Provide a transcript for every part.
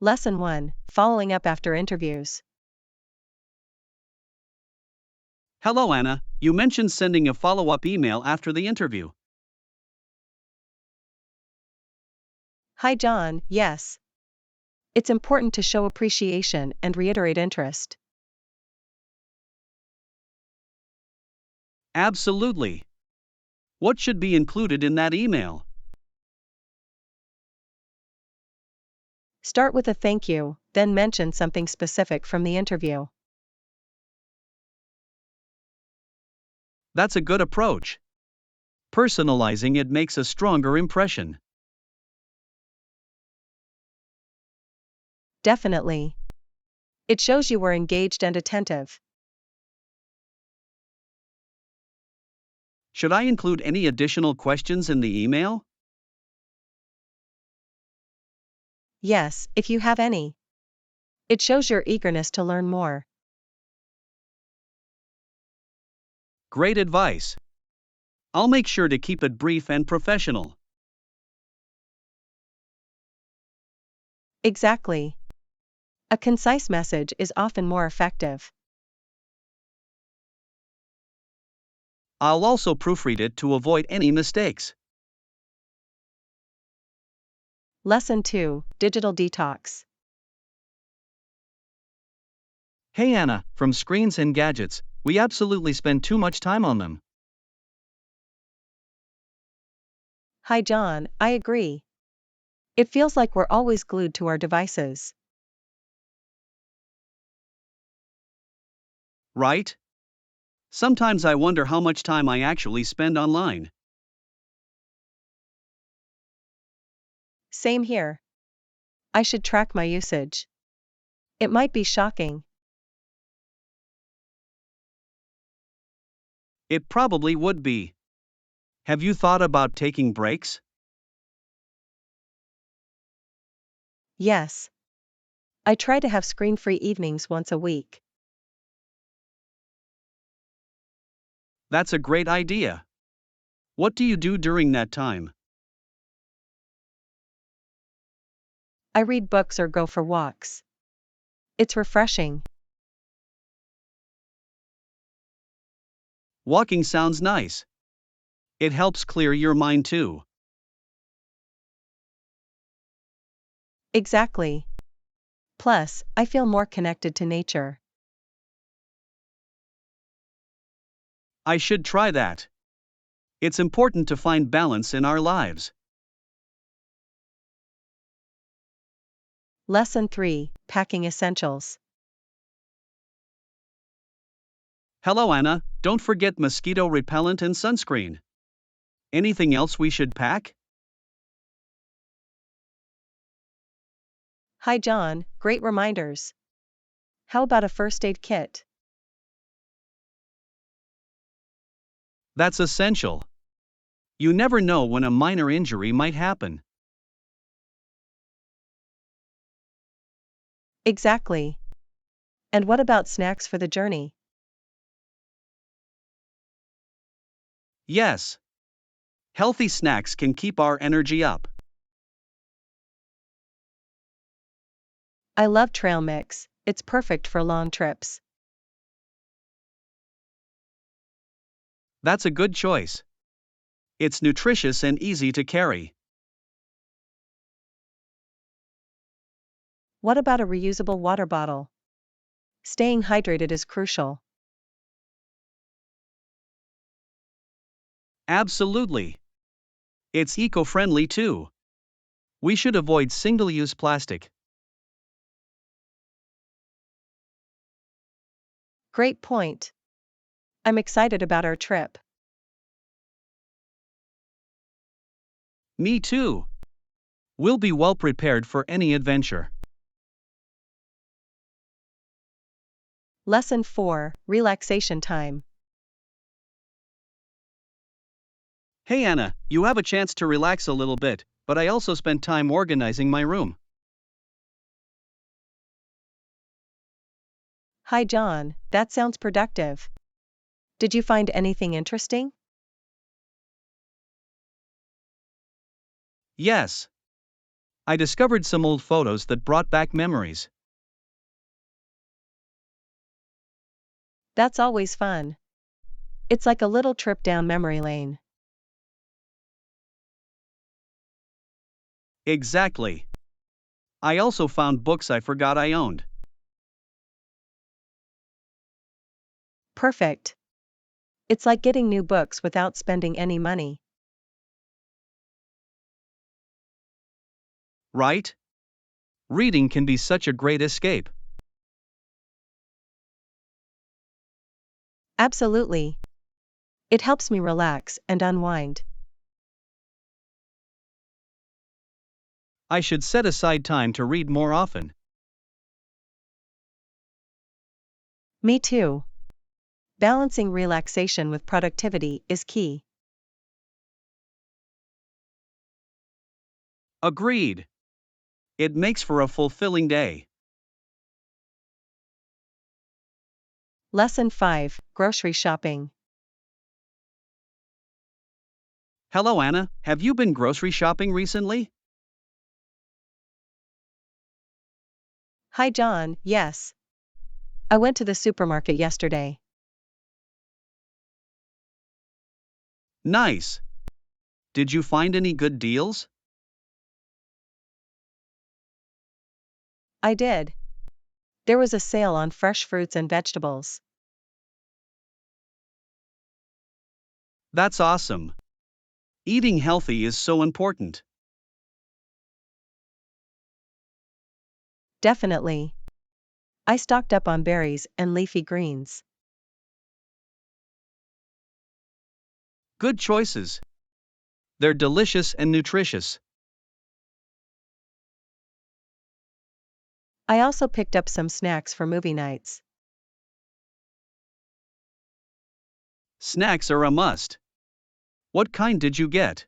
Lesson 1. Following up after interviews. Hello, Anna. You mentioned sending a follow-up email after the interview. Hi John, yes. It's important to show appreciation and reiterate interest. Absolutely. What should be included in that email? Start with a thank you, then mention something specific from the interview. That's a good approach. Personalizing it makes a stronger impression. Definitely. It shows you were engaged and attentive. Should I include any additional questions in the email? Yes, if you have any. It shows your eagerness to learn more. Great advice. I'll make sure to keep it brief and professional. Exactly. A concise message is often more effective. I'll also proofread it to avoid any mistakes. Lesson 2. Digital Detox. Hey Anna, from screens and gadgets, we absolutely spend too much time on them. Hi John, I agree. It feels like we're always glued to our devices. Right? Sometimes I wonder how much time I actually spend online. Same here. I should track my usage. It might be shocking. It probably would be. Have you thought about taking breaks? Yes. I try to have screen-free evenings once a week. That's a great idea. What do you do during that time? I read books or go for walks. It's refreshing. Walking sounds nice. It helps clear your mind too. Exactly. Plus, I feel more connected to nature. I should try that. It's important to find balance in our lives. Lesson 3. Packing Essentials. Hello Anna, don't forget mosquito repellent and sunscreen. Anything else we should pack? Hi John, great reminders. How about a first aid kit? That's essential. You never know when a minor injury might happen. Exactly. And what about snacks for the journey? Yes. Healthy snacks can keep our energy up. I love trail mix, it's perfect for long trips. That's a good choice. It's nutritious and easy to carry. What about a reusable water bottle? Staying hydrated is crucial. Absolutely. It's eco-friendly too. We should avoid single-use plastic. Great point. I'm excited about our trip. Me too. We'll be well prepared for any adventure. Lesson 4. Relaxation Time. Hey Anna, you have a chance to relax a little bit, but I also spent time organizing my room. Hi John, that sounds productive. Did you find anything interesting? Yes. I discovered some old photos that brought back memories. That's always fun. It's like a little trip down memory lane. Exactly. I also found books I forgot I owned. Perfect. It's like getting new books without spending any money. Right? Reading can be such a great escape. Absolutely. It helps me relax and unwind. I should set aside time to read more often. Me too. Balancing relaxation with productivity is key. Agreed. It makes for a fulfilling day. Lesson 5: Grocery Shopping. Hello, Anna. Have you been grocery shopping recently? Hi John, yes. I went to the supermarket yesterday. Nice. Did you find any good deals? I did. There was a sale on fresh fruits and vegetables. That's awesome. Eating healthy is so important. Definitely. I stocked up on berries and leafy greens. Good choices. They're delicious and nutritious. I also picked up some snacks for movie nights. Snacks are a must. What kind did you get?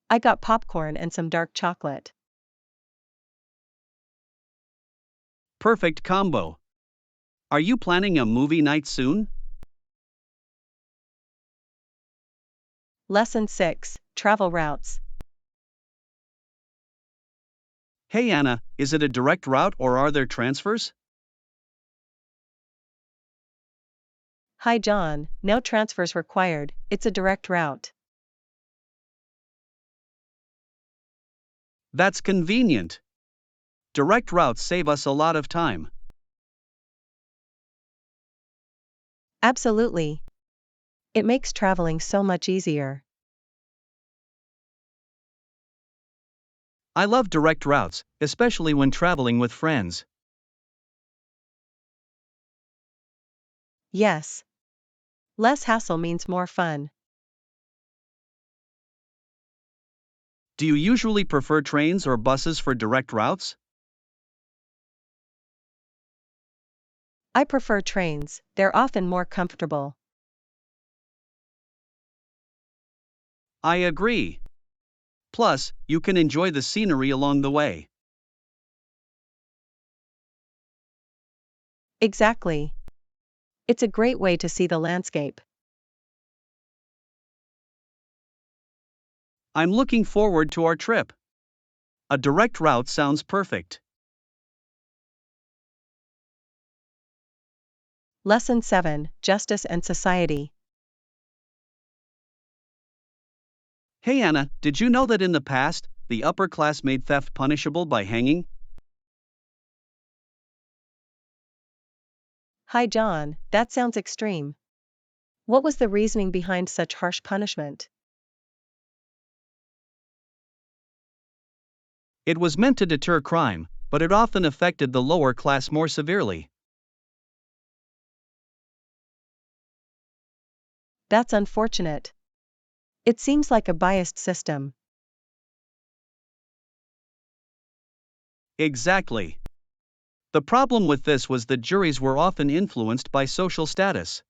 I got popcorn and some dark chocolate. Perfect combo. Are you planning a movie night soon? Lesson 6: Travel Routes. Hey Anna, is it a direct route or are there transfers? Hi John, no transfers required, it's a direct route. That's convenient. Direct routes save us a lot of time. Absolutely. It makes traveling so much easier. I love direct routes, especially when traveling with friends. Yes. Less hassle means more fun. Do you usually prefer trains or buses for direct routes? I prefer trains, they're often more comfortable. I agree. Plus, you can enjoy the scenery along the way. Exactly. It's a great way to see the landscape. I'm looking forward to our trip. A direct route sounds perfect. Lesson 7: Justice and Society. Hey Anna, did you know that in the past, the upper class made theft punishable by hanging? Hi John, that sounds extreme. What was the reasoning behind such harsh punishment? It was meant to deter crime, but it often affected the lower class more severely. That's unfortunate. It seems like a biased system. Exactly. The problem with this was that juries were often influenced by social status.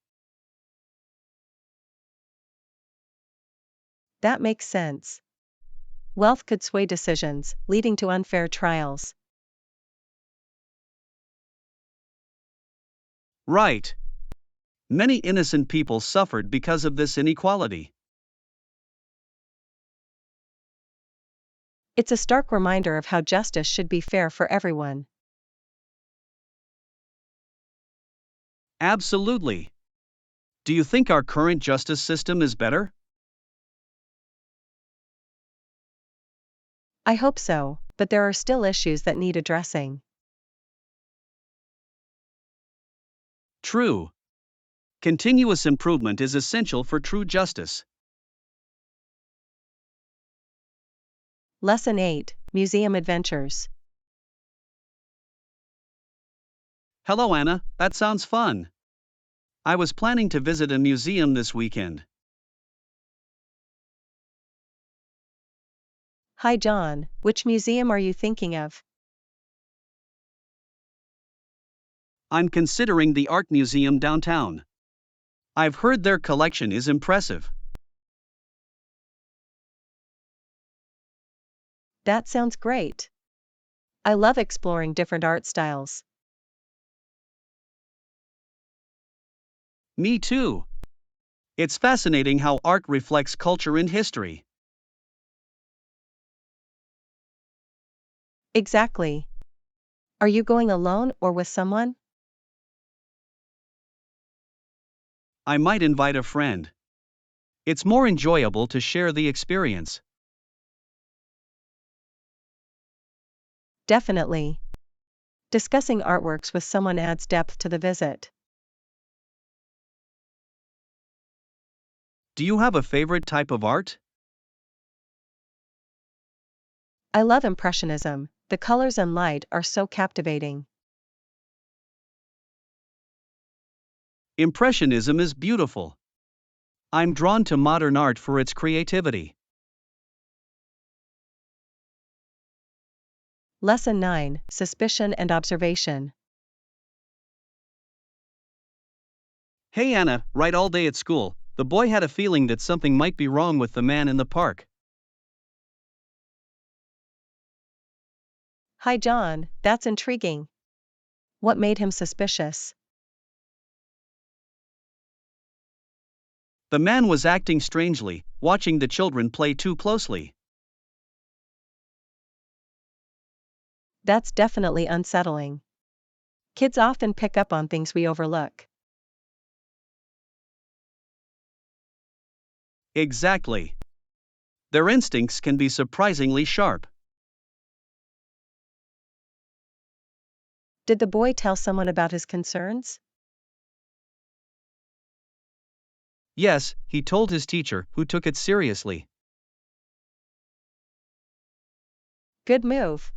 That makes sense. Wealth could sway decisions, leading to unfair trials. Right. Many innocent people suffered because of this inequality. It's a stark reminder of how justice should be fair for everyone. Absolutely. Do you think our current justice system is better? I hope so, but there are still issues that need addressing. True. Continuous improvement is essential for true justice. Lesson 8, Museum Adventures. Hello, Anna, that sounds fun. I was planning to visit a museum this weekend. Hi John, which museum are you thinking of? I'm considering the art museum downtown. I've heard their collection is impressive. That sounds great. I love exploring different art styles. Me too. It's fascinating how art reflects culture and history. Exactly. Are you going alone or with someone? I might invite a friend. It's more enjoyable to share the experience. Definitely. Discussing artworks with someone adds depth to the visit. Do you have a favorite type of art? I love Impressionism, the colors and light are so captivating. Impressionism is beautiful. I'm drawn to modern art for its creativity. Lesson 9, Suspicion and Observation. Hey Anna, right all day at school, the boy had a feeling that something might be wrong with the man in the park. Hi John, that's intriguing. What made him suspicious? The man was acting strangely, watching the children play too closely. That's definitely unsettling. Kids often pick up on things we overlook. Exactly. Their instincts can be surprisingly sharp. Did the boy tell someone about his concerns? Yes, he told his teacher, who took it seriously. Good move.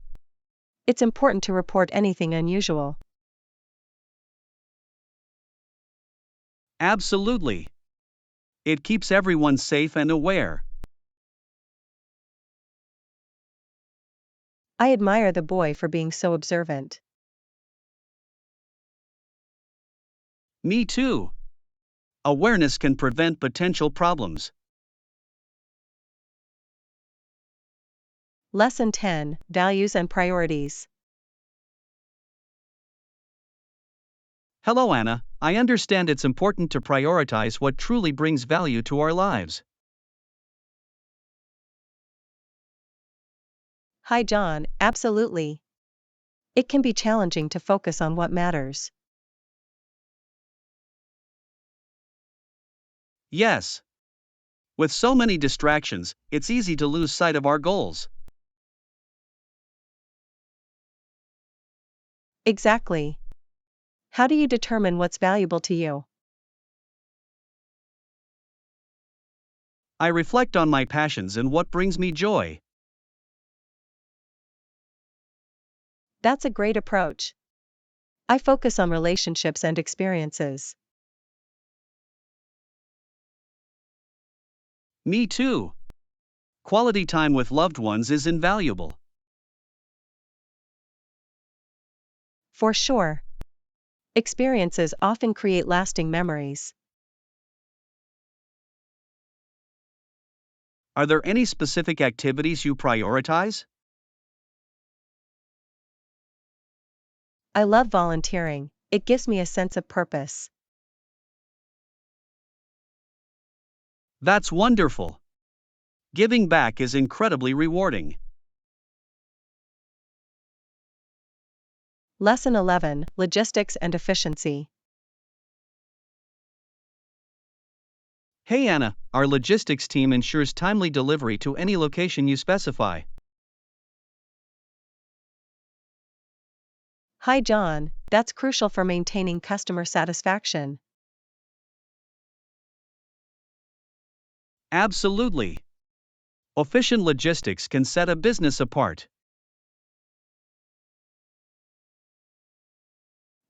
It's important to report anything unusual. Absolutely. It keeps everyone safe and aware. I admire the boy for being so observant. Me too. Awareness can prevent potential problems. Lesson 10, Values and Priorities. Hello, Anna. I understand it's important to prioritize what truly brings value to our lives. Hi John, absolutely. It can be challenging to focus on what matters. Yes. With so many distractions, it's easy to lose sight of our goals. Exactly. How do you determine what's valuable to you? I reflect on my passions and what brings me joy. That's a great approach. I focus on relationships and experiences. Me too. Quality time with loved ones is invaluable. For sure. Experiences often create lasting memories. Are there any specific activities you prioritize? I love volunteering, it gives me a sense of purpose. That's wonderful. Giving back is incredibly rewarding. Lesson 11, Logistics and Efficiency. Hey Anna, our logistics team ensures timely delivery to any location you specify. Hi John, that's crucial for maintaining customer satisfaction. Absolutely. Efficient logistics can set a business apart.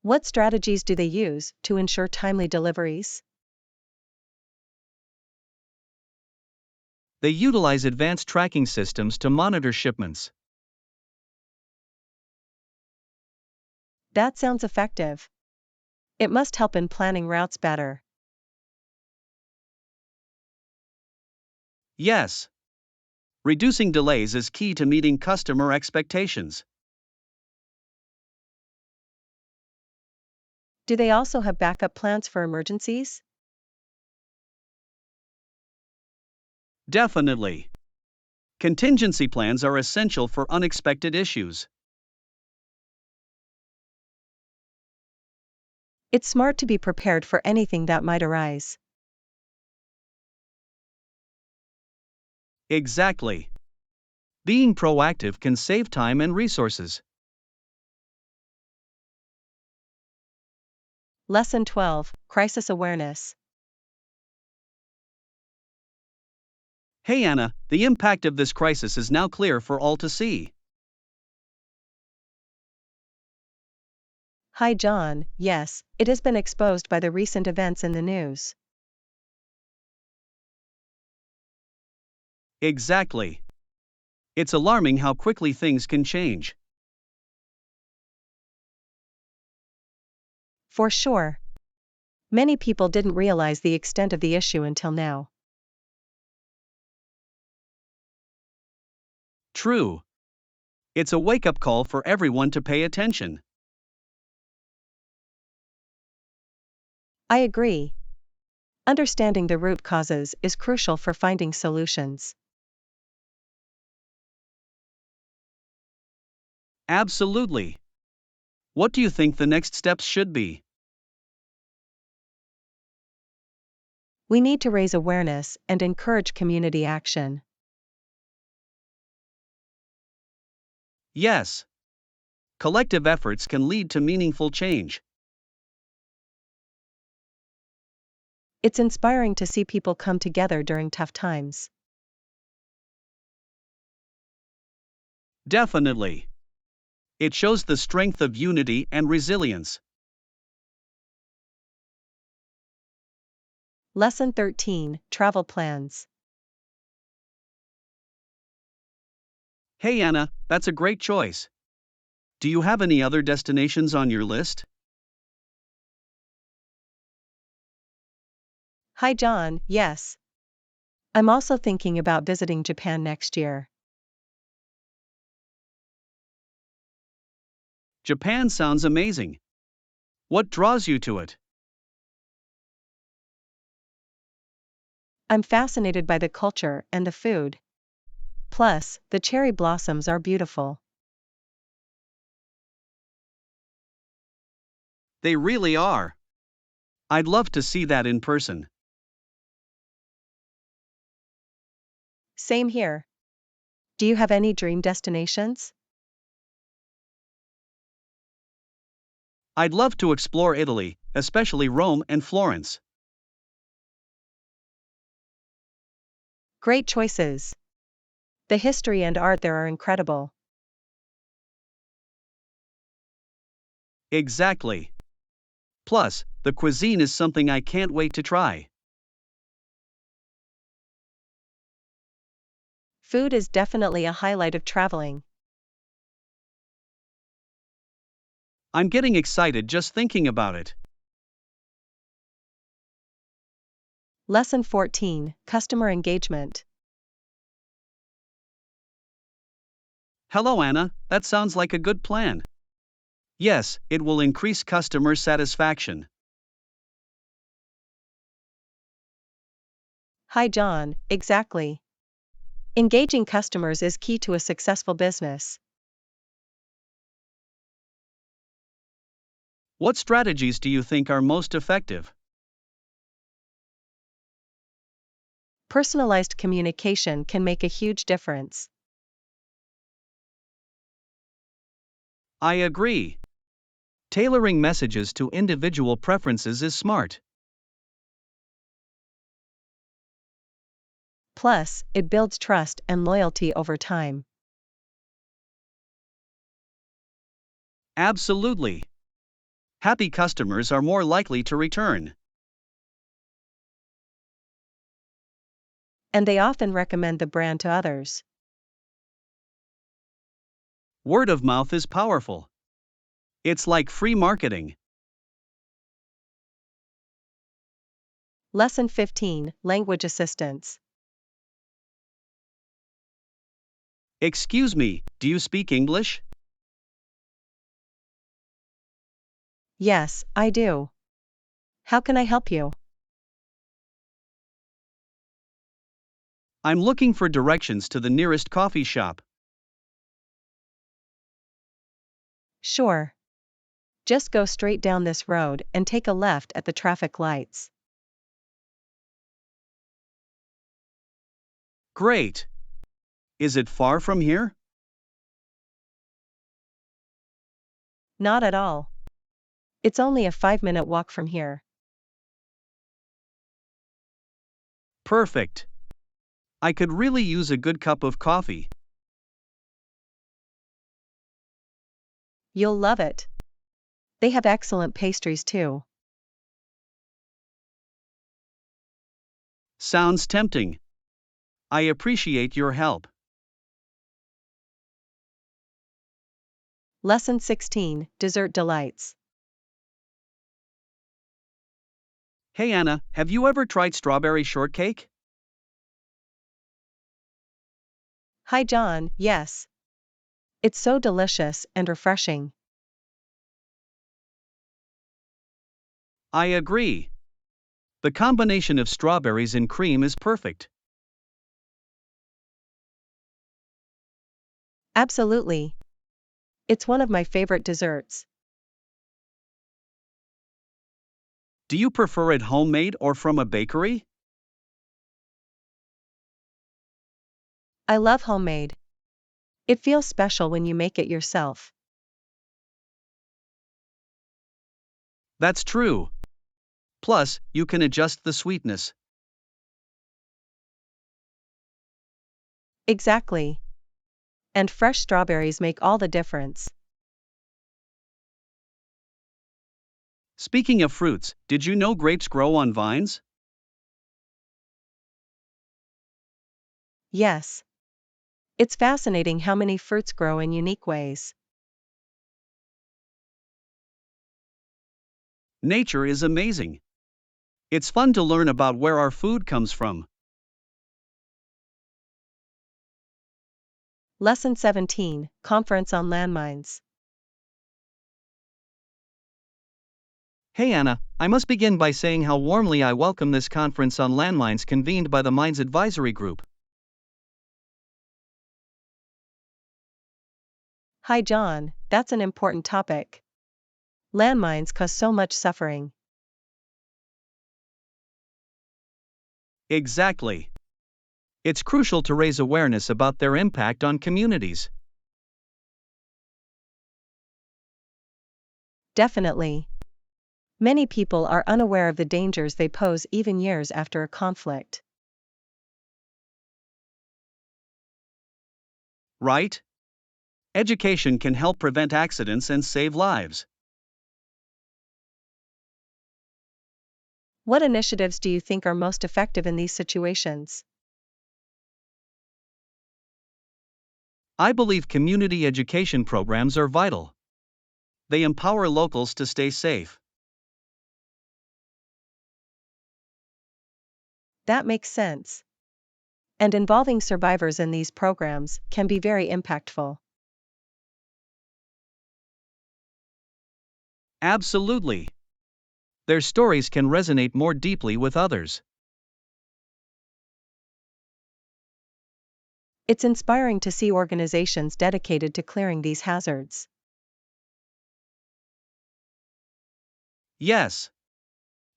What strategies do they use to ensure timely deliveries? They utilize advanced tracking systems to monitor shipments. That sounds effective. It must help in planning routes better. Yes. Reducing delays is key to meeting customer expectations. Do they also have backup plans for emergencies? Definitely. Contingency plans are essential for unexpected issues. It's smart to be prepared for anything that might arise. Exactly. Being proactive can save time and resources. Lesson 12, Crisis Awareness. Hey Anna, the impact of this crisis is now clear for all to see. Hi John, yes, it has been exposed by the recent events in the news. Exactly. It's alarming how quickly things can change. For sure. Many people didn't realize the extent of the issue until now. True. It's a wake up call for everyone to pay attention. I agree. Understanding the root causes is crucial for finding solutions. Absolutely. What do you think the next steps should be? We need to raise awareness and encourage community action. Yes. Collective efforts can lead to meaningful change. It's inspiring to see people come together during tough times. Definitely. It shows the strength of unity and resilience. Lesson 13, Travel Plans. Hey Anna, that's a great choice. Do you have any other destinations on your list? Hi John, yes. I'm also thinking about visiting Japan next year. Japan sounds amazing. What draws you to it? I'm fascinated by the culture and the food. Plus, the cherry blossoms are beautiful. They really are. I'd love to see that in person. Same here. Do you have any dream destinations? I'd love to explore Italy, especially Rome and Florence. Great choices. The history and art there are incredible. Exactly. Plus, the cuisine is something I can't wait to try. Food is definitely a highlight of traveling. I'm getting excited just thinking about it. Lesson 14, Customer Engagement. Hello Anna, that sounds like a good plan. Yes, it will increase customer satisfaction. Hi John, exactly. Engaging customers is key to a successful business. What strategies do you think are most effective? Personalized communication can make a huge difference. I agree. Tailoring messages to individual preferences is smart. Plus, it builds trust and loyalty over time. Absolutely. Happy customers are more likely to return. And they often recommend the brand to others. Word of mouth is powerful. It's like free marketing. Lesson 15, Language Assistance. Excuse me, do you speak English? Yes, I do. How can I help you? I'm looking for directions to the nearest coffee shop. Sure. Just go straight down this road and take a left at the traffic lights. Great. Is it far from here? Not at all. It's only a 5-minute walk from here. Perfect. I could really use a good cup of coffee. You'll love it. They have excellent pastries too. Sounds tempting. I appreciate your help. Lesson 16, Dessert Delights. Hey Anna, have you ever tried strawberry shortcake? Hi John, yes. It's so delicious and refreshing. I agree. The combination of strawberries and cream is perfect. Absolutely. It's one of my favorite desserts. Do you prefer it homemade or from a bakery? I love homemade. It feels special when you make it yourself. That's true. Plus, you can adjust the sweetness. Exactly. And fresh strawberries make all the difference. Speaking of fruits, did you know grapes grow on vines? Yes. It's fascinating how many fruits grow in unique ways. Nature is amazing. It's fun to learn about where our food comes from. Lesson 17, Conference on Landmines. Hey Anna, I must begin by saying how warmly I welcome this conference on landmines convened by the Mines Advisory Group. Hi John, that's an important topic. Landmines cause so much suffering. Exactly. It's crucial to raise awareness about their impact on communities. Definitely. Many people are unaware of the dangers they pose even years after a conflict. Right? Education can help prevent accidents and save lives. What initiatives do you think are most effective in these situations? I believe community education programs are vital. They empower locals to stay safe. That makes sense. And involving survivors in these programs can be very impactful. Absolutely. Their stories can resonate more deeply with others. It's inspiring to see organizations dedicated to clearing these hazards. Yes.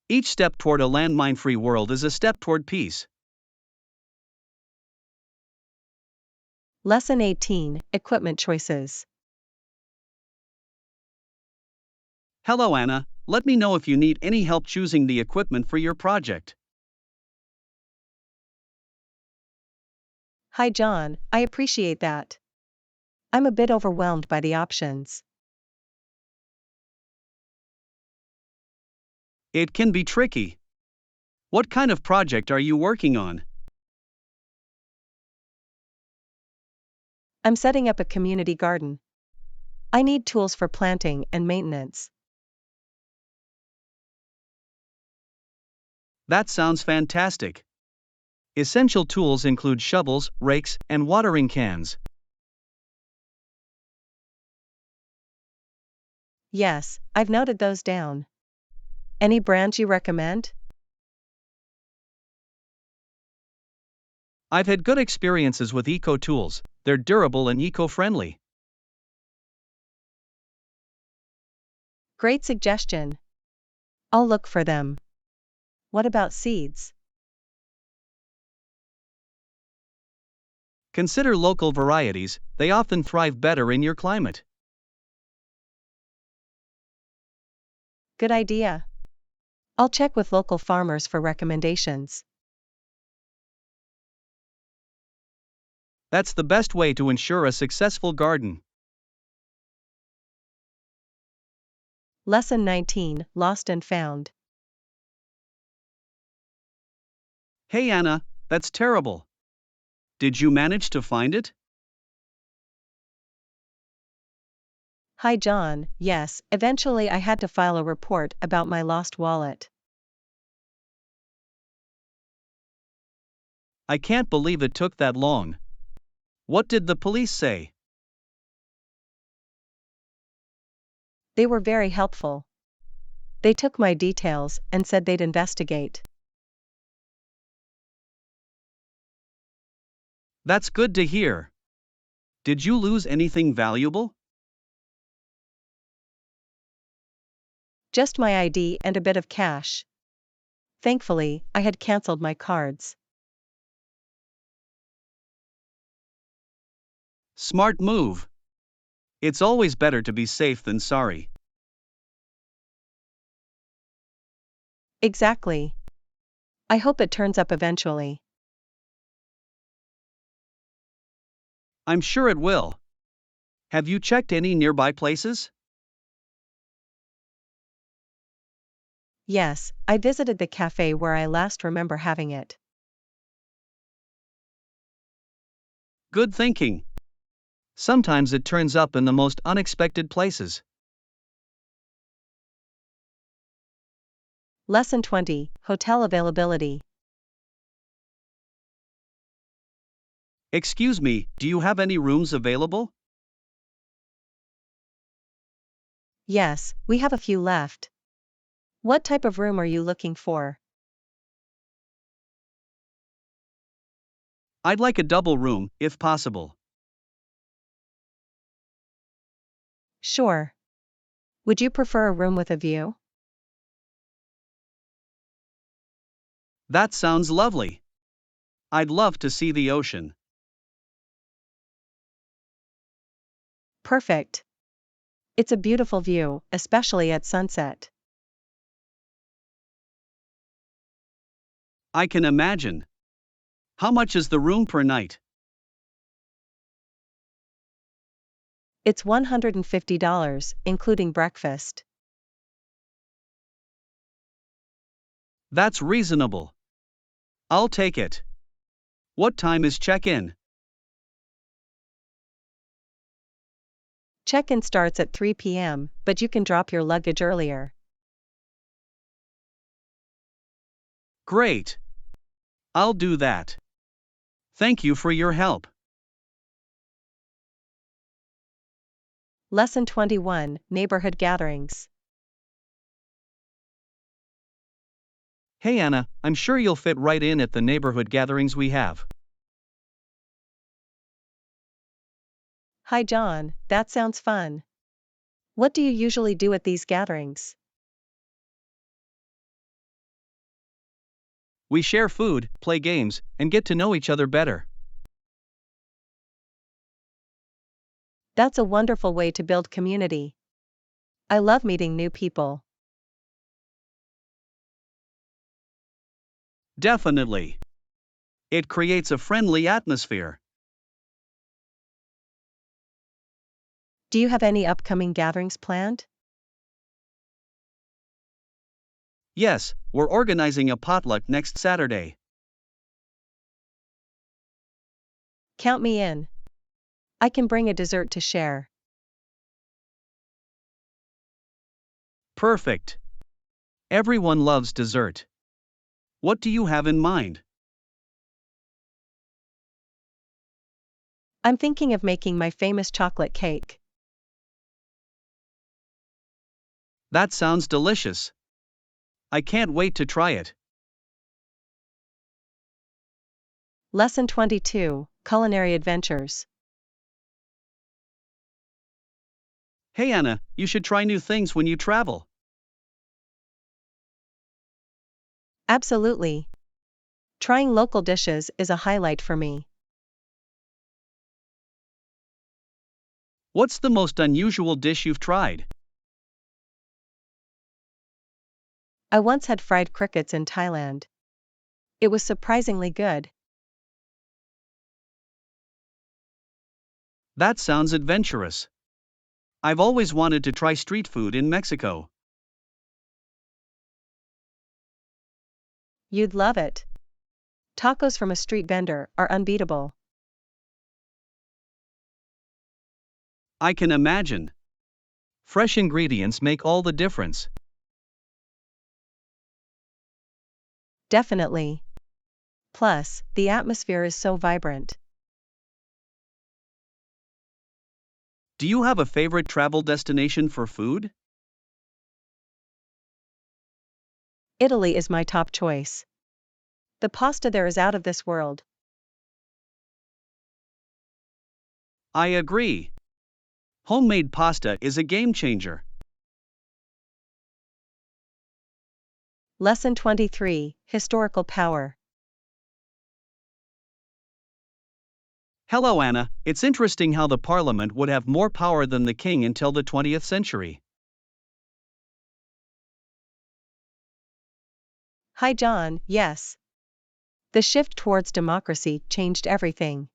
Each step toward a landmine-free world is a step toward peace. Lesson 18, Equipment Choices. Hello Anna, let me know if you need any help choosing the equipment for your project. Hi John, I appreciate that. I'm a bit overwhelmed by the options. It can be tricky. What kind of project are you working on? I'm setting up a community garden. I need tools for planting and maintenance. That sounds fantastic. Essential tools include shovels, rakes, and watering cans. Yes, I've noted those down. Any brands you recommend? I've had good experiences with eco tools, they're durable and eco-friendly. Great suggestion. I'll look for them. What about seeds? Consider local varieties, they often thrive better in your climate. Good idea. I'll check with local farmers for recommendations. That's the best way to ensure a successful garden. Lesson 19, Lost and Found. Hey Anna, that's terrible. Did you manage to find it? Hi John, yes, eventually I had to file a report about my lost wallet. I can't believe it took that long. What did the police say? They were very helpful. They took my details and said they'd investigate. That's good to hear. Did you lose anything valuable? Just my ID and a bit of cash. Thankfully, I had cancelled my cards. Smart move. It's always better to be safe than sorry. Exactly. I hope it turns up eventually. I'm sure it will. Have you checked any nearby places? Yes, I visited the cafe where I last remember having it. Good thinking. Sometimes it turns up in the most unexpected places. Lesson 20, Hotel Availability. Excuse me, do you have any rooms available? Yes, we have a few left. What type of room are you looking for? I'd like a double room, if possible. Sure. Would you prefer a room with a view? That sounds lovely. I'd love to see the ocean. Perfect. It's a beautiful view, especially at sunset. I can imagine. How much is the room per night? It's $150, including breakfast. That's reasonable. I'll take it. What time is check-in? Check-in starts at 3 p.m., but you can drop your luggage earlier. Great. I'll do that. Thank you for your help. Lesson 21, Neighborhood Gatherings. Hey Anna, I'm sure you'll fit right in at the neighborhood gatherings we have. Hi John, that sounds fun. What do you usually do at these gatherings? We share food, play games, and get to know each other better. That's a wonderful way to build community. I love meeting new people. Definitely. It creates a friendly atmosphere. Do you have any upcoming gatherings planned? Yes, we're organizing a potluck next Saturday. Count me in. I can bring a dessert to share. Perfect. Everyone loves dessert. What do you have in mind? I'm thinking of making my famous chocolate cake. That sounds delicious. I can't wait to try it. Lesson 22, Culinary Adventures. Hey Anna, you should try new things when you travel. Absolutely. Trying local dishes is a highlight for me. What's the most unusual dish you've tried? I once had fried crickets in Thailand. It was surprisingly good. That sounds adventurous. I've always wanted to try street food in Mexico. You'd love it. Tacos from a street vendor are unbeatable. I can imagine. Fresh ingredients make all the difference. Definitely. Plus, the atmosphere is so vibrant. Do you have a favorite travel destination for food? Italy is my top choice. The pasta there is out of this world. I agree. Homemade pasta is a game changer. Lesson 23, Historical Power. Hello Anna, it's interesting how the parliament would have more power than the king until the 20th century. Hi John, yes. The shift towards democracy changed everything.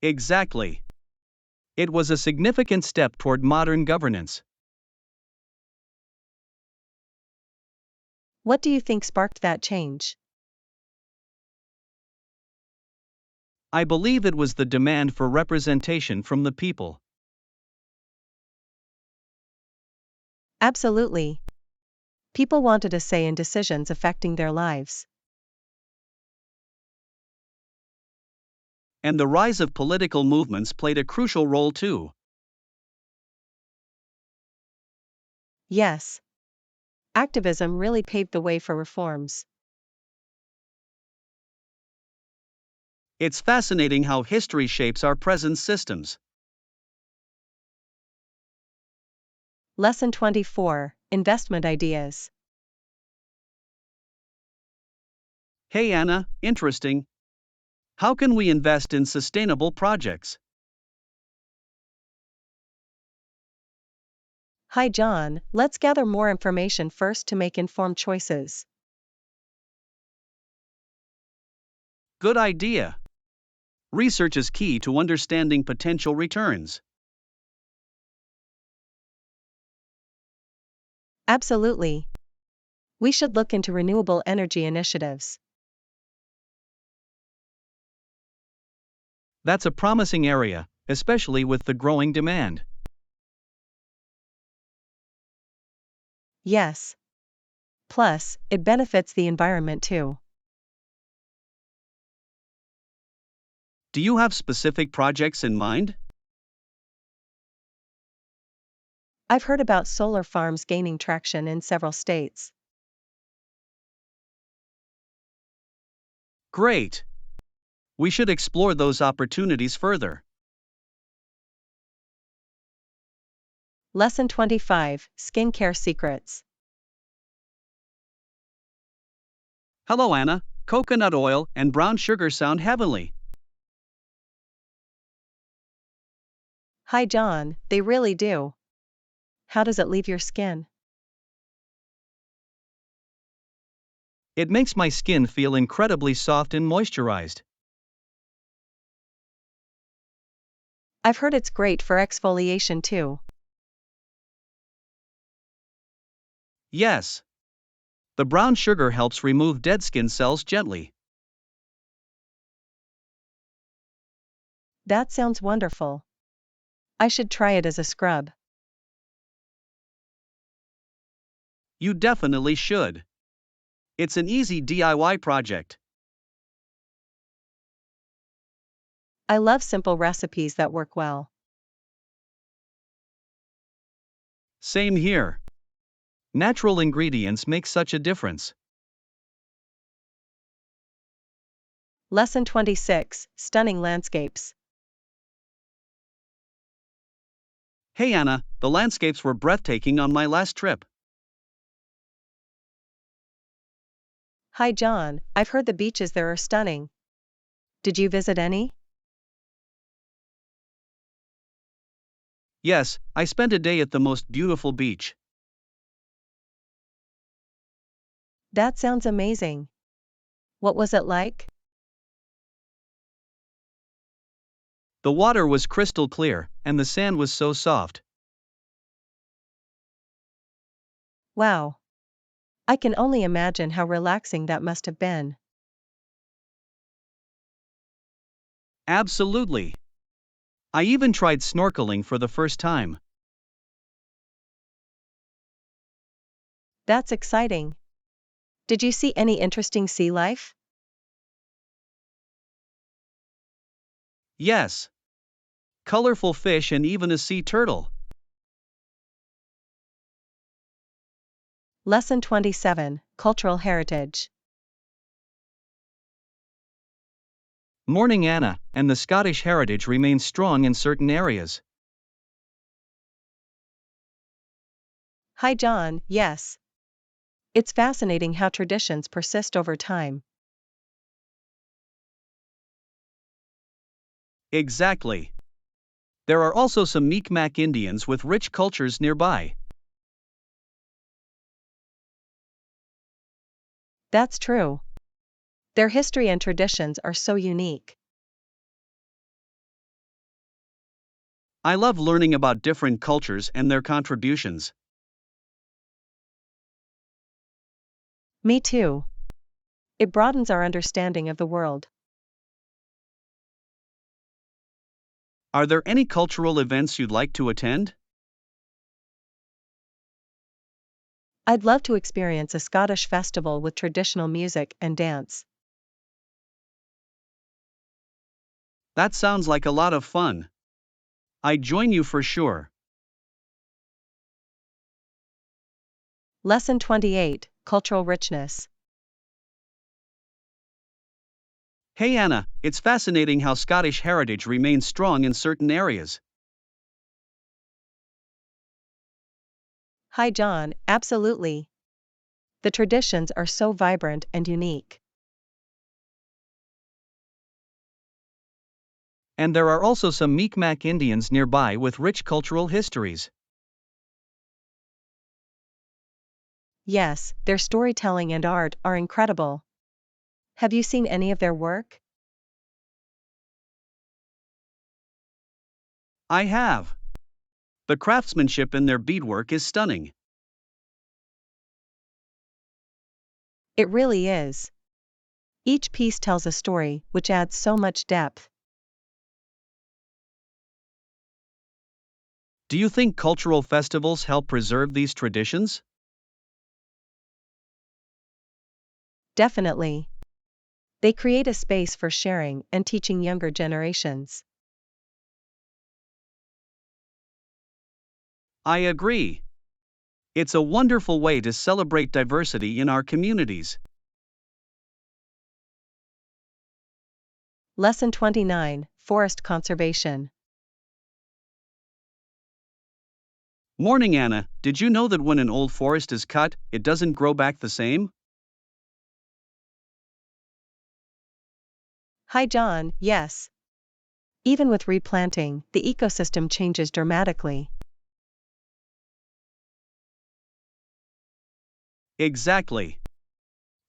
Exactly. It was a significant step toward modern governance. What do you think sparked that change? I believe it was the demand for representation from the people. Absolutely. People wanted a say in decisions affecting their lives. And the rise of political movements played a crucial role too. Yes. Activism really paved the way for reforms. It's fascinating how history shapes our present systems. Lesson 24, Investment Ideas. Hey Anna, interesting. How can we invest in sustainable projects? Hi John, let's gather more information first to make informed choices. Good idea. Research is key to understanding potential returns. Absolutely. We should look into renewable energy initiatives. That's a promising area, especially with the growing demand. Yes. Plus, it benefits the environment too. Do you have specific projects in mind? I've heard about solar farms gaining traction in several states. Great. We should explore those opportunities further. Lesson 25, Skincare Secrets. Hello, Anna. Coconut oil and brown sugar sound heavenly. Hi, John, they really do. How does it leave your skin? It makes my skin feel incredibly soft and moisturized. I've heard it's great for exfoliation too. Yes. The brown sugar helps remove dead skin cells gently. That sounds wonderful. I should try it as a scrub. You definitely should. It's an easy DIY project. I love simple recipes that work well. Same here. Natural ingredients make such a difference. Lesson 26, Stunning Landscapes. Hey Anna, the landscapes were breathtaking on my last trip. Hi, John, I've heard the beaches there are stunning. Did you visit any? Yes, I spent a day at the most beautiful beach. That sounds amazing. What was it like? The water was crystal clear, and the sand was so soft. Wow. I can only imagine how relaxing that must have been. Absolutely. I even tried snorkeling for the first time. That's exciting. Did you see any interesting sea life? Yes. Colorful fish and even a sea turtle. Lesson 27, Cultural Heritage. Morning Anna, and the Scottish heritage remains strong in certain areas. Hi, John, yes. It's fascinating how traditions persist over time. Exactly. There are also some Mi'kmaq Indians with rich cultures nearby. That's true. Their history and traditions are so unique. I love learning about different cultures and their contributions. Me too. It broadens our understanding of the world. Are there any cultural events you'd like to attend? I'd love to experience a Scottish festival with traditional music and dance. That sounds like a lot of fun. I'd join you for sure. Lesson 28, Cultural Richness. Hey Anna, it's fascinating how Scottish heritage remains strong in certain areas. Hi, John, absolutely. The traditions are so vibrant and unique. And there are also some Mi'kmaq Indians nearby with rich cultural histories. Yes, their storytelling and art are incredible. Have you seen any of their work? I have. The craftsmanship in their beadwork is stunning. It really is. Each piece tells a story, which adds so much depth. Do you think cultural festivals help preserve these traditions? Definitely. They create a space for sharing and teaching younger generations. I agree. It's a wonderful way to celebrate diversity in our communities. Lesson 29, Forest Conservation. Morning Anna, did you know that when an old forest is cut, it doesn't grow back the same? Hi John, yes. Even with replanting, the ecosystem changes dramatically. Exactly.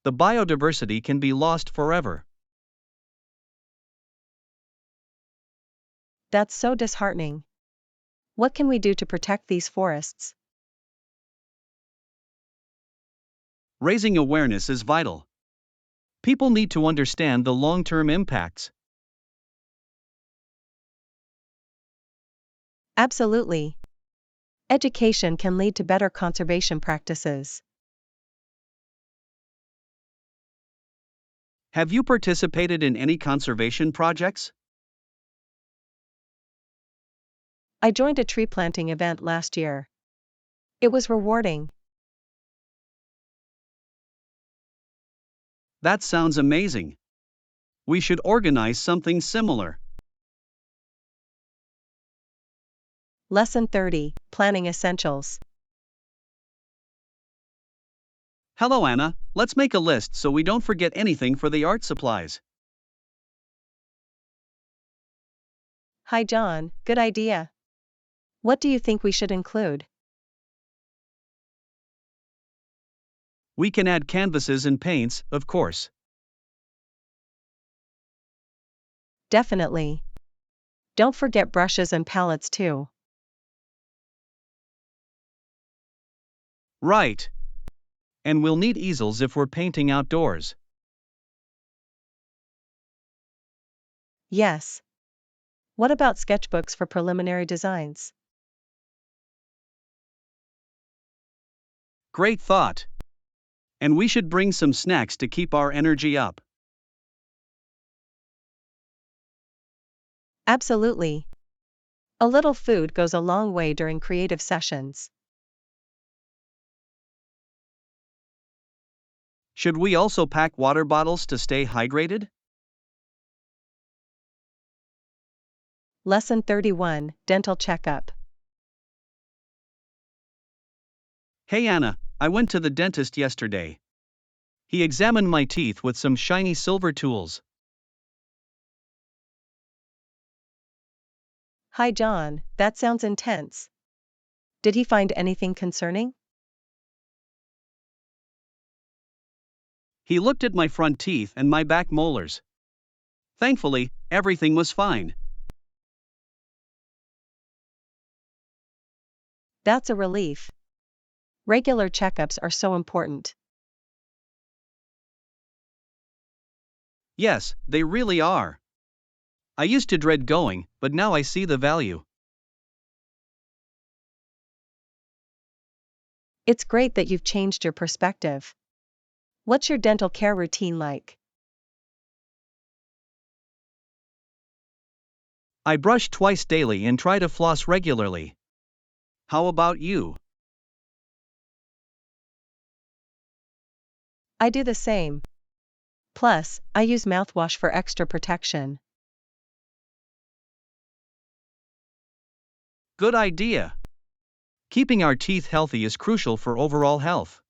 The biodiversity can be lost forever. That's so disheartening. What can we do to protect these forests? Raising awareness is vital. People need to understand the long-term impacts. Absolutely. Education can lead to better conservation practices. Have you participated in any conservation projects? I joined a tree planting event last year. It was rewarding. That sounds amazing. We should organize something similar. Lesson 30, Planning Essentials. Hello Anna, let's make a list so we don't forget anything for the art supplies. Hi John, good idea. What do you think we should include? We can add canvases and paints, of course. Definitely. Don't forget brushes and palettes too. Right. And we'll need easels if we're painting outdoors. Yes. What about sketchbooks for preliminary designs? Great thought. And we should bring some snacks to keep our energy up. Absolutely. A little food goes a long way during creative sessions. Should we also pack water bottles to stay hydrated? Lesson 31, Dental Checkup. Hey Anna, I went to the dentist yesterday. He examined my teeth with some shiny silver tools. Hi John, that sounds intense. Did he find anything concerning? He looked at my front teeth and my back molars. Thankfully, everything was fine. That's a relief. Regular checkups are so important. Yes, they really are. I used to dread going, but now I see the value. It's great that you've changed your perspective. What's your dental care routine like? I brush twice daily and try to floss regularly. How about you? I do the same. Plus, I use mouthwash for extra protection. Good idea. Keeping our teeth healthy is crucial for overall health.